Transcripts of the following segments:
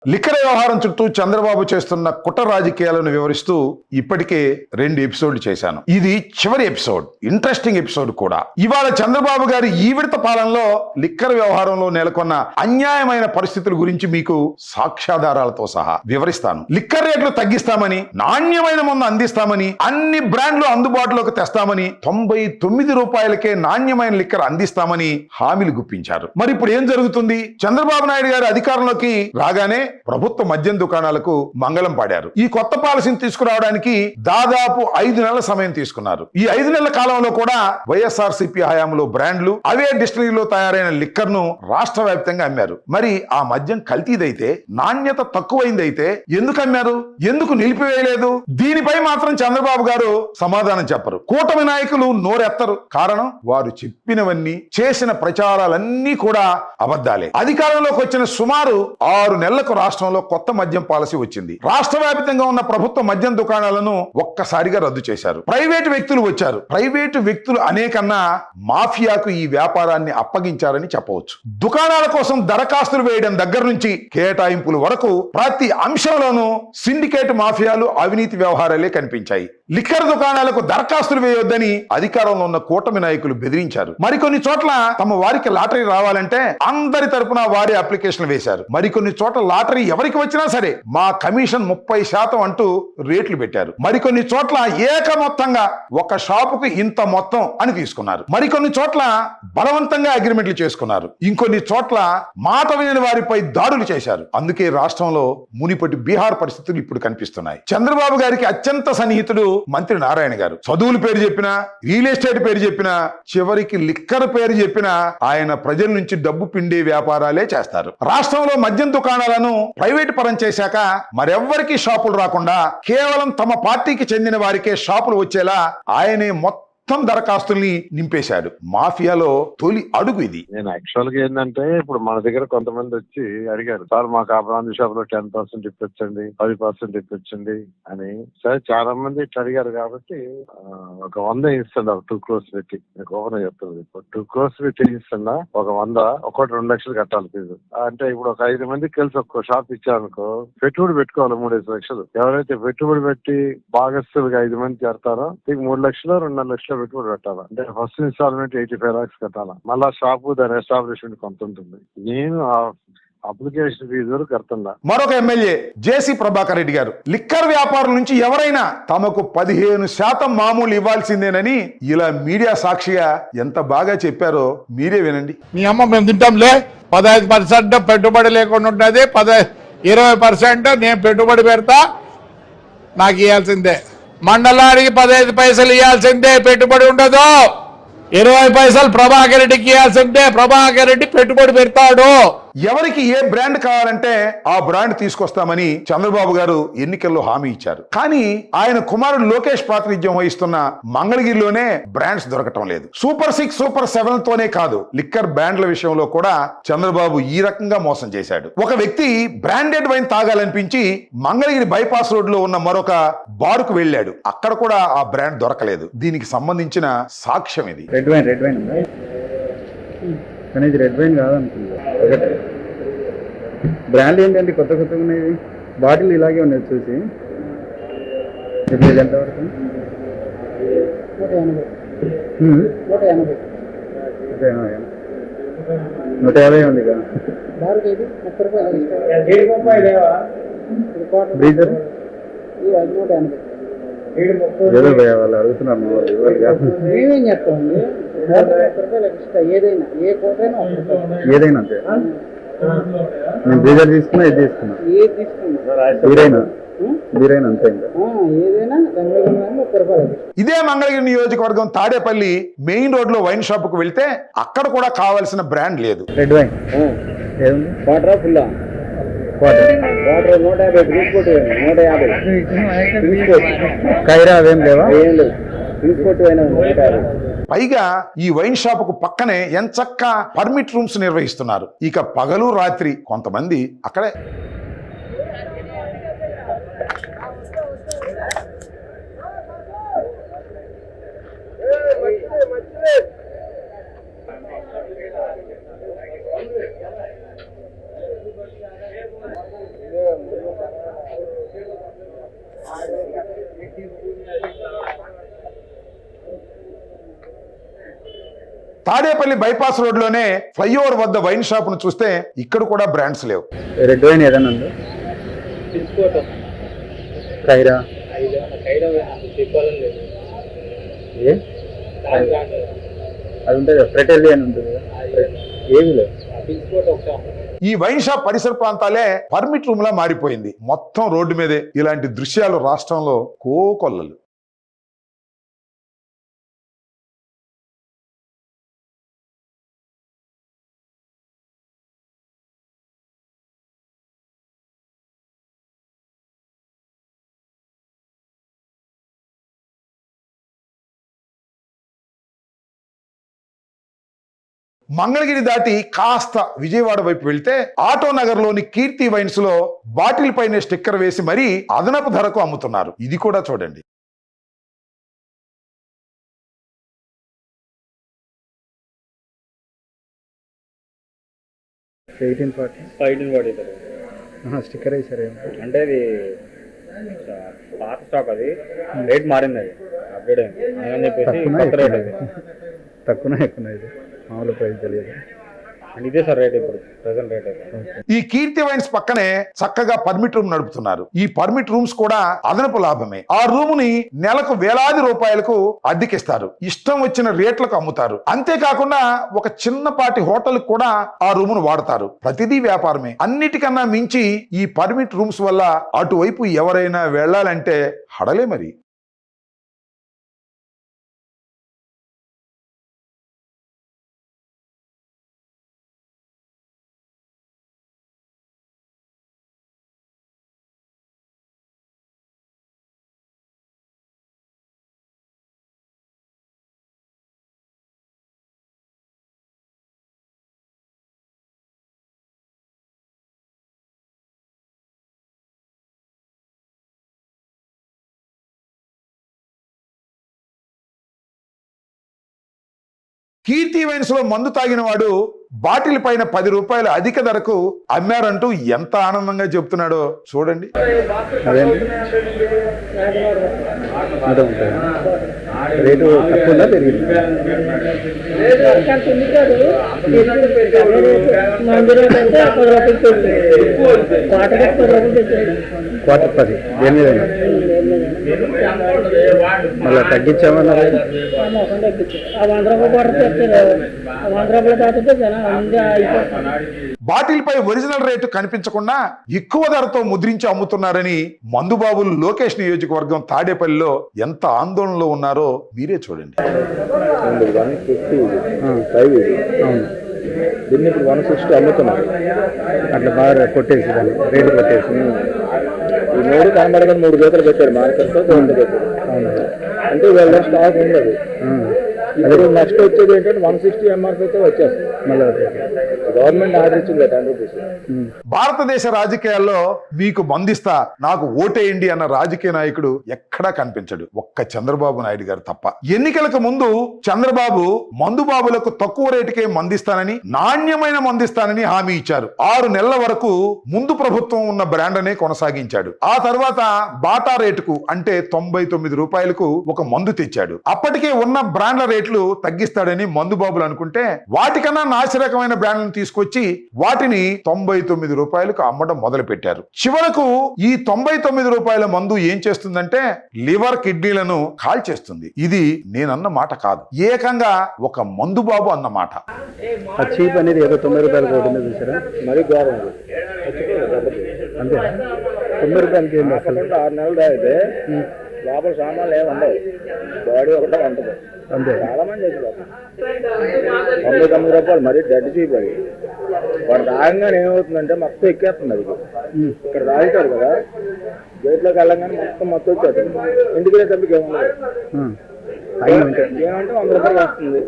Liquor వ్యవహారం చుట్టూ చంద్రబాబు చేస్తున్న కుట్ర రాజకీయాలను వివరిస్తూ ఇప్పటికే 2 ఎపిసోడ్లు చేశాను. ఇది చివరి ఎపిసోడ్, ఇంట్రెస్టింగ్ ఎపిసోడ్ కూడా. ఇవాళ చంద్రబాబు గారి ఈ విడత పాలనలో లిక్కర్ వ్యవహారంలో నెలకొన్న అన్యాయమైన పరిస్థితుల గురించి మీకు సాక్ష్యాధారాలతో సహా వివరిస్తాను. లిక్కర్ రేట్లు తగ్గిస్తామని, నాణ్యమైన మందు అందిస్తామని, అన్ని బ్రాండ్లు అందుబాటులోకి తెస్తామని, 99 రూపాయలకే నాణ్యమైన లిక్కర్ అందిస్తామని హామీలు గుప్పించారు. మరి ఇప్పుడు ఏం జరుగుతుంది? చంద్రబాబు నాయుడు గారు అధికారంలోకి రాగానే ప్రభుత్వ మద్యం దుకాణాలకు మంగళం పాడారు. ఈ కొత్త పాలసీని తీసుకురావడానికి దాదాపు 5 నెలల సమయం తీసుకున్నారు. ఈ 5 నెలల కాలంలో కూడా వైఎస్ఆర్సీపీ హయాంలో బ్రాండ్లు, అవే డిస్టిలరీలో తయారైన లిక్కర్ ను రాష్ట్ర వ్యాప్తంగా అమ్మారు. మరి ఆ మద్యం కల్తీదైతే, నాణ్యత తక్కువైందైతే ఎందుకు అమ్మారు? ఎందుకు నిలిపివేయలేదు? దీనిపై మాత్రం చంద్రబాబు గారు సమాధానం చెప్పరు. కూటమి నాయకులు నోరెత్తరు. కారణం, వారు చెప్పినవన్నీ, చేసిన ప్రచారాలన్నీ కూడా అబద్ధాలే. అధికారంలోకి వచ్చిన సుమారు 6 నెలలకు రాష్ట్రంలో కొత్త మద్యం పాలసీ వచ్చింది. రాష్ట్ర వ్యాప్తంగా ఉన్న ప్రభుత్వ మద్యం దుకాణాలను ఒక్కసారిగా రద్దు చేశారు. ప్రైవేటు వ్యక్తులు వచ్చారు. ప్రైవేటు వ్యక్తులు అనేకన్నా మాఫియాకు ఈ వ్యాపారాన్ని అప్పగించారని చెప్పవచ్చు. దుకాణాల కోసం దరఖాస్తులు వేయడం దగ్గర నుంచి కేటాయింపుల వరకు ప్రతి అంశంలోనూ సిండికేట్ మాఫియాలు, అవినీతి వ్యవహారాలే కనిపించాయి. లిక్కర్ దుకాణాలకు దరఖాస్తులు వేయొద్దని అధికారంలో ఉన్న కూటమి నాయకులు బెదిరించారు. మరికొన్ని చోట్ల తమ వారికి లాటరీ రావాలంటే అందరి తరపున వారి అప్లికేషన్లు వేశారు. మరికొన్ని చోట్ల లాటరీ ఎవరికి వచ్చినా సరే మా కమిషన్ 30% అంటూ రేట్లు పెట్టారు. మరికొన్ని చోట్ల ఏక మొత్తంగా ఒక షాపుకు ఇంత మొత్తం అని తీసుకున్నారు. మరికొన్ని చోట్ల బలవంతంగా అగ్రిమెంట్లు చేసుకున్నారు. ఇంకొన్ని చోట్ల మాట వినని వారిపై దాడులు చేశారు. అందుకే రాష్ట్రంలో మునిపటి బీహార్ పరిస్థితులు ఇప్పుడు కనిపిస్తున్నాయి. చంద్రబాబు గారికి అత్యంత సన్నిహితుడు మంత్రి నారాయణ గారు. చదువుల పేరు చెప్పినా, రియల్ ఎస్టేట్ పేరు చెప్పినా, చివరికి లిక్కర్ పేరు చెప్పినా ఆయన ప్రజల నుంచి డబ్బు పిండే వ్యాపారాలే చేస్తారు. రాష్ట్రంలో మద్యం దుకాణాలను ప్రైవేట్ పరం చేశాక మరెవ్వరికి షాపులు రాకుండా కేవలం తమ పార్టీకి చెందిన వారికే షాపులు వచ్చేలా ఆయనే మొత్తం దరఖాస్తుల్ని నింపేశాడు. మాఫియాలో తొలి అడుగు ఇది. నేను యాక్చువల్ గా ఏంటంటే, ఇప్పుడు మన దగ్గర కొంతమంది వచ్చి అడిగారు, సార్ మాకు ఆ బ్రాండ్ షాప్ లో 10% ఇప్పించండి, 10% ఇప్పించండి అని. సరే, చాలా మంది ఇట్లా అడిగారు కాబట్టి ఒక 100 ఇస్తుండ 2 crores పెట్టి, మీకు ఓపెన్ చెప్తుంది. ఇప్పుడు 2 crores పెట్టి ఇస్తుండ ఒక 100, ఒకటి 2 లక్షలు కట్టాలి ఫీజు. అంటే ఇప్పుడు ఒక 5 మందికి కలిసి ఒక్క షాప్ ఇచ్చారనుకో, పెట్టుబడి పెట్టుకోవాలి 3-5 లక్షలు. ఎవరైతే పెట్టుబడి పెట్టి భాగస్తులుగా 5 మంది చేరతారో మీకు 3 లక్షలు 2.5 లక్షలు పెట్టుబడి పెట్టాలా. అంటే ఫస్ట్ ఇన్స్టాల్మెంట్ 85 lakhs కట్టాలా. మళ్ళా షాపు దాని ఎస్టాబ్లిష్మెంట్ కొంత ఉంటుంది. నేను అప్లికేషన్ ఫీజు వరకు కడుతున్నా. మరొక ఎమ్మెల్యే జేసీ ప్రభాకర్ రెడ్డి గారు, లిక్కర్ వ్యాపారం నుంచి ఎవరైనా తమకు 15% మామూలు ఇవ్వాల్సిందేనని ఇలా మీడియా సాక్షిగా ఎంత బాగా చెప్పారో మీరే వినండి. మీ అమ్మ మేము తింటాంలే, 15% పెట్టుబడి లేకుండా ఉంటుంది, 20% నేను పెట్టుబడి పెడతా, నాకు ఇవ్వాల్సిందే. మండలానికి 15 పైసలు ఇవ్వాల్సిందే, పెట్టుబడి ఉండదు. 20 పైసలు ప్రభాకర్ రెడ్డికి ఇవ్వాల్సిందే, ప్రభాకర్ రెడ్డి పెట్టుబడి పెడతాడు. ఎవరికి ఏ బ్రాండ్ కావాలంటే ఆ బ్రాండ్ తీసుకొస్తామని చంద్రబాబు గారు ఎన్నికల్లో హామీ ఇచ్చారు. కానీ ఆయన కుమారుడు లోకేష్ ప్రాతినిధ్యం వహిస్తున్న మంగళగిరిలోనే బ్రాండ్స్ దొరకటం లేదు. సూపర్ 6, సూపర్ 7 తోనే కాదు, లిక్కర్ బ్రాండ్ల విషయంలో కూడా చంద్రబాబు ఈ రకంగా మోసం చేశాడు. ఒక వ్యక్తి బ్రాండెడ్ వైన్ తాగాలనిపించి మంగళగిరి బైపాస్ రోడ్ లో ఉన్న మరొక బారుకు వెళ్ళాడు. అక్కడ కూడా ఆ బ్రాండ్ దొరకలేదు. దీనికి సంబంధించిన సాక్ష్యం ఇది. రెడ్ వైన్ కానీ ఇది రెడ్ వైన్ కాదనుకుంటా. బ్రాండ్ ఏంటంటే కొత్తగా ఉన్నాయి, బాటిల్ ఇలాగే ఉన్నాయి చూసి. ఎంత వరకు? 150 ఉంది కదా. బ్రీజర్ ఏదో భయ వాళ్ళు అడుగుతున్నారు. మేమేం చెప్తామండి, ఏదైనా ఏ కోటైనా ఏదైనా అంతే. నేను బ్రీజర్ తీసుకున్నా, ఇది తీసుకున్నా, ఏది తీసుకున్నా బీరైనా అంతే. ఏదైనా 30 రూపాయలు. ఇదే మంగళగిరి నియోజకవర్గం తాడేపల్లి మెయిన్ రోడ్ లో వైన్ షాప్ కు వెళ్తే అక్కడ కూడా కావాల్సిన బ్రాండ్ లేదు. రెడ్ వైన్ ఏముంది? వాటరా ఫుల్లా? వాటర్ 150 తీసుకోట్, 150 కైరా అవేం లేవా? ఏం లేదు, తీసుకోట్ అయినా 150. పైగా ఈ వైన్ షాప్ కు పక్కనే ఎంచక్క పర్మిట్ రూమ్స్ నిర్వహిస్తున్నారు. ఇక పగలు రాత్రి కొంతమంది అక్కడే. తాడేపల్లి బైపాస్ రోడ్ లోనే ఫ్లైఓవర్ వద్ద వైన్ షాప్ ను చూస్తే ఇక్కడ కూడా బ్రాండ్స్ లేవు. రెడ్ వైన్ ఏదైనా ఉందా? తీసుకోవటం ఖైరా చెప్పాలని లేదు. ఏ అది ఉంటుంది కదా, ఫ్రెటెల్లి అని ఉంటుంది కదా, ఏమి లేవు. తీసుకోవటం ఒకసారి ఈ వైన్ షాప్ పరిసర ప్రాంతాలే పర్మిట్ రూమ్ లా మారిపోయింది. మొత్తం రోడ్డు మీదే. ఇలాంటి దృశ్యాలు రాష్ట్రంలో కోకొల్లలు. మంగళగిరి దాటి కాస్త విజయవాడ వైపు వెళ్తే ఆటో నగర్ లోని కీర్తి వైన్స్ లో బాటిల్ పైన స్టిక్కర్ వేసి మరీ అదనపు ధరకు అమ్ముతున్నారు. ఇది కూడా చూడండి. స్టిక్కర్ వేసారు. అంటే అది పాత స్టాక్, అది రేట్ మారింది, అది అప్డేట్ అయింది అని చెప్పేసి కొత్త రేట్ అది. తక్కువ ఎక్కువ ఇది మామూలు ప్రైస్ తెలియదు. అండ్ ఇదే సార్ రేట్ ఇప్పుడు ప్రెసెంట్ రేట్ అయితే. ఈ కీర్తి వైన్స్ పక్కనే చక్కగా పర్మిట్ రూమ్ నడుపుతున్నారు. ఈ పర్మిట్ రూమ్స్ కూడా అదనపు లాభమే. ఆ రూమ్ ని నెలకు వేలాది రూపాయలకు అద్దెకిస్తారు. ఇష్టం వచ్చిన రేట్లకు అమ్ముతారు. అంతేకాకుండా ఒక చిన్నపాటి హోటల్ కూడా ఆ రూమ్ ను వాడతారు. ప్రతిదీ వ్యాపారమే. అన్నిటికన్నా మించి ఈ పర్మిట్ రూమ్స్ వల్ల అటువైపు ఎవరైనా వెళ్ళాలంటే హడలే మరి. కీర్తి వైన్స్ లో మందు తాగిన వాడు బాటిల్ పైన 10 రూపాయలు అధిక ధరకు అమ్మారంటూ ఎంత ఆనందంగా చెప్తున్నాడో చూడండి. రేటు తక్కువ పెరిగింది. క్వార్టర్ 10 దేని మీద మళ్ళీ తగ్గించామన్నారు. బాటిల్ పై ఒరిజినల్ రేటు కనిపించకుండా ఎక్కువ ధరతో ముద్రించి అమ్ముతున్నారని మందుబాబులు లోకేష్ నియోజకవర్గం తాడేపల్లిలో ఎంత ఆందోళనలో ఉన్నారో మీరే చూడండి. దీన్ని ఇప్పుడు 160 అమ్ముతున్నారు. అట్లా బాగా కొట్టేసి దాన్ని రేటు కొట్టేసి ఈ 3 కనబడకుండా 3 జతలు పెట్టాడు మార్కెట్ లో. అంటే వీళ్ళ స్టాక్ ఉండదు. ఇప్పుడు నెక్స్ట్ వచ్చేది ఏంటంటే 160 ఎంఆర్పీ అయితే వచ్చేస్తుంది. మళ్ళీ గవర్నమెంట్ ఆర్డర్ ఇచ్చింది 10 రూపీస్. భారతదేశ రాజకీయాల్లో మీకు మందిస్తా నాకు ఓటేయండి అన్న రాజకీయ నాయకుడు ఎక్కడా కనిపించడు, ఒక్క చంద్రబాబు నాయుడు గారు తప్ప. ఎన్నికలకు ముందు చంద్రబాబు మందుబాబులకు తక్కువ రేటుకే మందిస్తానని, నాణ్యమైన మందిస్తానని హామీ ఇచ్చారు. 6 నెలల వరకు ముందు ప్రభుత్వం ఉన్న బ్రాండ్ అనే కొనసాగించాడు. ఆ తర్వాత బాటా రేటుకు అంటే 99 రూపాయలకు ఒక మందు తెచ్చాడు. అప్పటికే ఉన్న బ్రాండ్ల రేట్లు తగ్గిస్తాడని మందుబాబులు అనుకుంటే వాటికన్నా నాసిరకమైన బ్రాండ్లను తీసుకొచ్చి వాటిని 99 రూపాయలకు అమ్మడం మొదలు పెట్టారు. చివరకు ఈ 99 రూపాయల మందు ఏం చేస్తుందంటే లివర్ కిడ్నీలను కాల్చేస్తుంది. ఇది నేనన్న మాట కాదు, ఏకంగా ఒక మందుబాబు అన్న మాట. చీప్ అనేది ఏదో 90 రూపాయలు కొట్టింది చూసారా, మరి ఘోరం అంతే. 90 రూపాయలకి ఏంటి అసలు? 6 నెలలు తాగితే లోపల సామాన్లు ఏమి ఉండవు, బాడీ ఒకటే ఉంటుంది. అంతే. చాలా మంది వచ్చి 99 రూపాయలు మరి డెడ్ చీప్. అది వాడు తాగంగానే ఏమవుతుందంటే మొత్తం ఎక్కేస్తుంది. అది ఇక్కడ తాగుతారు కదా, గేట్లోకి వెళ్ళంగానే మొత్తం వచ్చేస్తుంది. ఇంటికి వెళ్ళేటప్పటికి ఏముండదు. ఏమంటే 100 రూపాయలు వస్తుంది.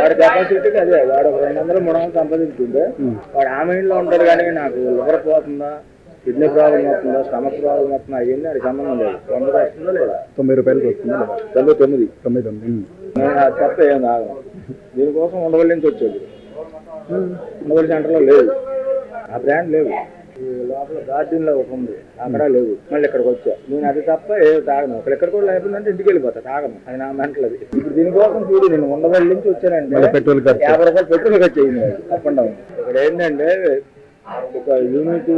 వాడి కెపాసిటీకి అదే. వాడు 200-300 సంపాదించుకుంటే వాడు ఆ మైండ్లో ఉంటాడు. కానీ నాకు లివర్ పోతుందా, కిడ్నీ ప్రాబ్లం వస్తుందా, స్టమక్ ప్రాబ్లం వస్తుందా, అవన్నీ అది సంబంధం లేదు. 100 వస్తుందా లేదా, 90 రూపాయలకి వస్తుందా లేదా, 99. నేను అది తప్ప ఏం తాగను. దీనికోసం ఉండవల్లి నుంచి వచ్చేది. ఉండవల్లి సెంటర్లో లేదు, ఆ బ్రాండ్ లేవు. ఈ లోపల గార్డెన్ లో ఒకటి ఉంది, అక్కడ లేవు. మళ్ళీ ఇక్కడికి వచ్చా నేను, అది తప్ప ఏదో తాగను. ఇక్కడ కూడా లేకపోతే ఇంటికి వెళ్ళిపోతా, తాగను. అది నా మెంటల్. అది ఇప్పుడు దీనికోసం చూడు, నేను ఉండవల్లి నుంచి వచ్చానంటే పెట్రోల్ ఖర్చు 50 రూపాయలు పెట్రోల్ ఖర్చు అయింది అప్ అండ్ డౌన్. ఇక్కడ ఏంటంటే ఒక యూనిట్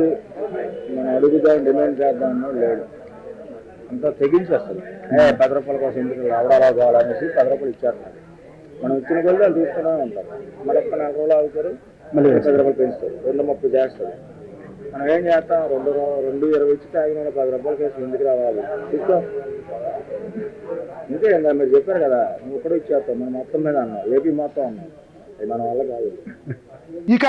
మనం అడుగుదాం, డిమాండ్ చేద్దాం లేడు, అంతా తెగించి అసలు 10 రూపాయల కోసం ఎందుకు అవడాలా కావాలనేసి 10 రూపాయలు ఇచ్చారు. మనం ఇచ్చిన కొద్ది వాళ్ళు తీసుకునే ఉంటారు. మళ్ళీ 4 రోజులు అవుతారు, మళ్ళీ 10 రూపాయలు పెంచుతారు, 2.30 చేస్తారు. మనం ఏం చేస్తాం, 2.20 ఇచ్చి తాగిన 10 రూపాయల కేసు ఎందుకు రావాలి తీసుకో. ఇంకే మీరు చెప్పారు కదా, నువ్వు కూడా ఇచ్చేస్తావు, మనం మొత్తం మీద అన్నావు, ఏపీ మొత్తం అన్నావు. అది మన వల్ల కాదు. ఇక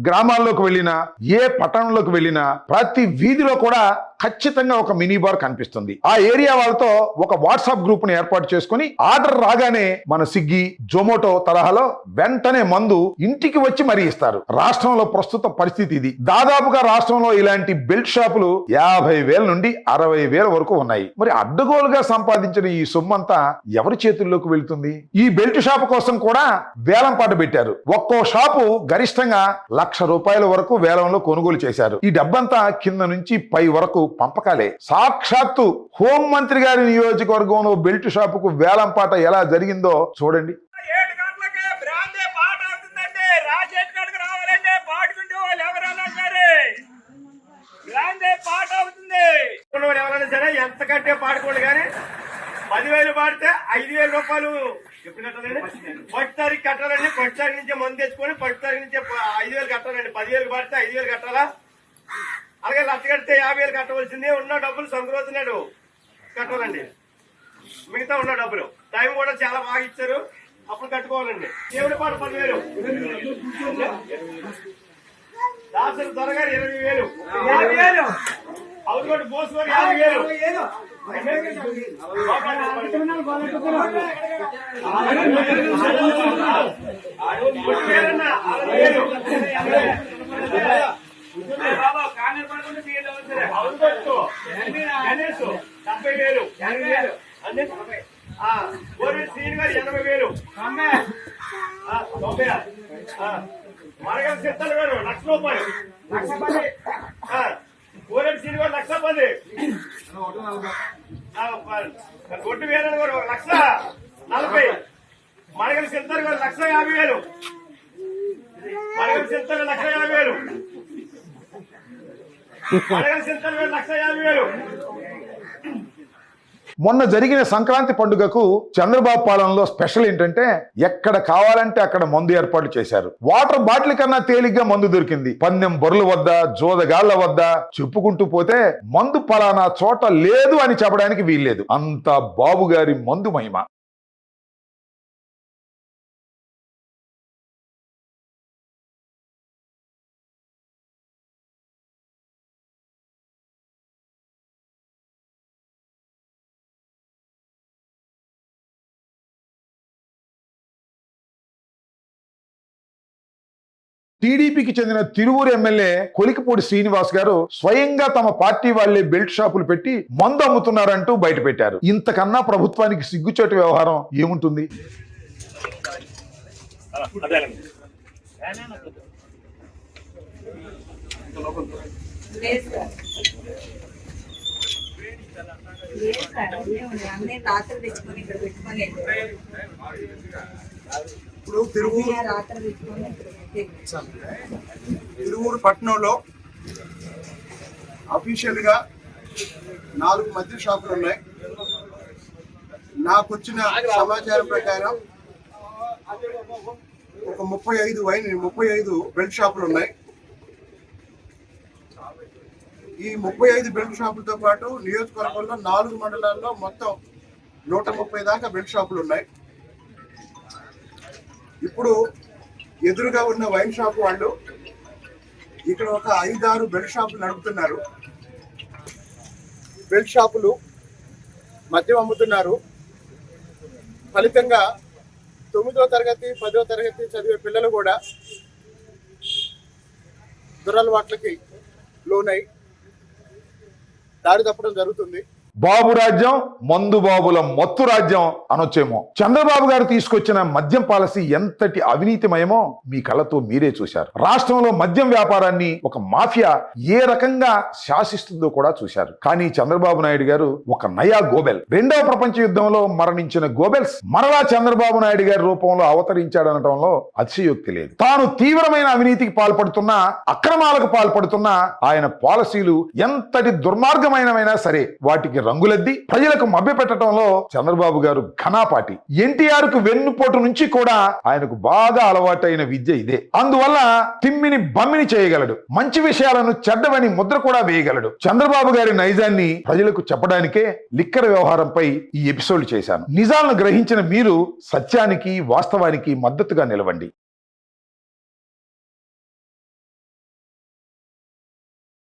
గ్రామాల్లోకి వెళ్ళినా, ఏ పట్టణంలోకి వెళ్ళినా ప్రతి వీధిలో కూడా ఖచ్చితంగా ఒక మినీ బార్ కనిపిస్తుంది. ఆ ఏరియా వాళ్ళతో ఒక వాట్సాప్ గ్రూప్ ను ఏర్పాటు చేసుకుని ఆర్డర్ రాగానే మన స్విగ్గీ, జొమాటో తరహాలో వెంటనే మందు ఇంటికి వచ్చి మరీ ఇస్తారు. రాష్ట్రంలో ప్రస్తుత పరిస్థితి ఇది. దాదాపుగా రాష్ట్రంలో ఇలాంటి బెల్ట్ షాపులు 50,000 నుండి 60,000 వరకు ఉన్నాయి. మరి అడ్డగోలుగా సంపాదించిన ఈ సొమ్మంతా ఎవరి చేతుల్లోకి వెళ్తుంది? ఈ బెల్ట్ షాపు కోసం కూడా వేలం పాట పెట్టారు. ఒక్కో షాపు గరిష్టంగా ₹1,00,000 వరకు వేలంలో కొనుగోలు చేశారు. ఈ డబ్బంతా కింద నుంచి పై వరకు పంపకాలే. సాక్షాత్తు హోంమంత్రి గారి నియోజకవర్గంలో బెల్ట్ షాపుకు వేలం పాట ఎలా జరిగిందో చూడండి. 7 గంటలకే బ్రాందే పాట అవుతుందండి. రాజేష్ గడికి రావాలండి, పాడుకుంటూ వాళ్ళు ఎవరైనా సరే బ్రాందే పాట అవుతుంది. ఎవరైనా సరే ఎంత కంటే పాడుకోండి, కానీ 10,000 పాడితే 5,000 రూపాయలు ఎప్పుడు కట్టాలండి? 1 తారీఖు కట్టాలండి. 1 తారీఖు నుంచే మందు తెచ్చుకొని 1 తారీఖు నుంచే 5,000 కట్టాలండి. 10,000 పాడితే 5,000 కట్టాలా? అలాగే 1,00,000 కడితే 50,000 కట్టవలసింది. ఉన్న డబ్బులు సంక్రోజునాడు కట్టాలండి. మిగతా ఉన్న డబ్బులు టైం కూడా చాలా బాగా ఇచ్చారు, అప్పుడు కట్టుకోవాలండి. దేవుడి పాట 10,000, దాసరి త్వరగా 20,000, 50,000, అవునుకోండి బోసు 50,000, గణేష్ 70,000, శ్రీని గారు 80,000, మరగల సిద్ధలు గారు 1,00,000 రూపాయలు, 1,10,000, కోరెడ్డి శ్రీని గారు 1,10,000, గొడ్డు వేరే గారు 1,40,000, మరగల సిద్ధలు గారు 1,50,000, మరగల సిద్ధలు 1,50,000, మరగల సిద్ధలు గారు 1,50,000. మొన్న జరిగిన సంక్రాంతి పండుగకు చంద్రబాబు పాలనలో స్పెషల్ ఏంటంటే ఎక్కడ కావాలంటే అక్కడ మందు ఏర్పాటు చేశారు. వాటర్ బాటిల్ కన్నా తేలిగ్గా మందు దొరికింది. పందెం బొర్ల వద్ద, జోదగాళ్ల వద్ద చెప్పుకుంటూ పోతే మందు పలానా చోట లేదు అని చెప్పడానికి వీల్లేదు. అంత బాబు గారి మందు మహిమ. టీడీపీకి చెందిన తిరువూరు ఎమ్మెల్యే కొలికిపూడి శ్రీనివాస్ గారు స్వయంగా తమ పార్టీ వాళ్లే బెల్ట్ షాపులు పెట్టి మందు అమ్ముతున్నారంటూ బయటపెట్టారు. ఇంతకన్నా ప్రభుత్వానికి సిగ్గుచేటు వ్యవహారం ఏముంటుంది? ఇప్పుడు తిరువూరు పట్టణంలో అఫీషియల్ గా 4 మద్య షాపులు ఉన్నాయి. నాకు వచ్చిన సమాచారం ప్రకారం ఒక 35 బెల్ట్ షాపులు ఉన్నాయి. ఈ 35 బెల్ట్ షాపులతో పాటు నియోజకవర్గంలో 4 మండలాల్లో మొత్తం 130 దాకా బెల్ట్ షాపులు ఉన్నాయి. ఇప్పుడు ఎదురుగా ఉన్న వైన్ షాప్ వాళ్ళు ఇక్కడ ఒక 5-6 బెల్ట్ షాపులు నడుపుతున్నారు. బెల్ట్ షాపులు మద్యం అమ్ముతున్నారు. ఫలితంగా 9వ తరగతి 10వ తరగతి చదివే పిల్లలు కూడా దురలవాట్లకి లోనై దారి తప్పడం జరుగుతుంది. బాబు రాజ్యం మందు బాబుల మత్తు రాజ్యం అనొచ్చేమో. చంద్రబాబు గారు తీసుకొచ్చిన మద్యం పాలసీ ఎంతటి అవినీతిమయమో మీ కళ్ళతో మీరే చూశారు. రాష్ట్రంలో మద్యం వ్యాపారాన్ని ఒక మాఫియా ఏ రకంగా శాసిస్తుందో కూడా చూశారు. కానీ చంద్రబాబు నాయుడు గారు ఒక నయా గోబెల్. రెండవ ప్రపంచ యుద్ధంలో మరణించిన గోబెల్స్ మరలా చంద్రబాబు నాయుడు గారి రూపంలో అవతరించాడనటంలో అతిశయోక్తి లేదు. తాను తీవ్రమైన అవినీతికి పాల్పడుతున్నా, అక్రమాలకు పాల్పడుతున్నా ఆయన పాలసీలు ఎంతటి దుర్మార్గమైనవైనా సరే వాటికి రంగులద్ది ప్రజలకు మభ్యపెట్టడంలో చంద్రబాబు గారు ఘనాపాటి. ఎన్టీఆర్ కు వెన్నుపోటు నుంచి కూడా ఆయనకు బాగా అలవాటైన విద్య ఇదే. అందువల్ల తిమ్మిని బమ్మిని చేయగలడు, మంచి విషయాలను చెడ్డవని ముద్ర కూడా వేయగలడు. చంద్రబాబు గారి నైజాన్ని ప్రజలకు చెప్పడానికే లిక్కర్ వ్యవహారంపై ఈ ఎపిసోడ్ చేశాను. నిజాలను గ్రహించిన మీరు సత్యానికి వాస్తవానికి మద్దతుగా నిలవండి.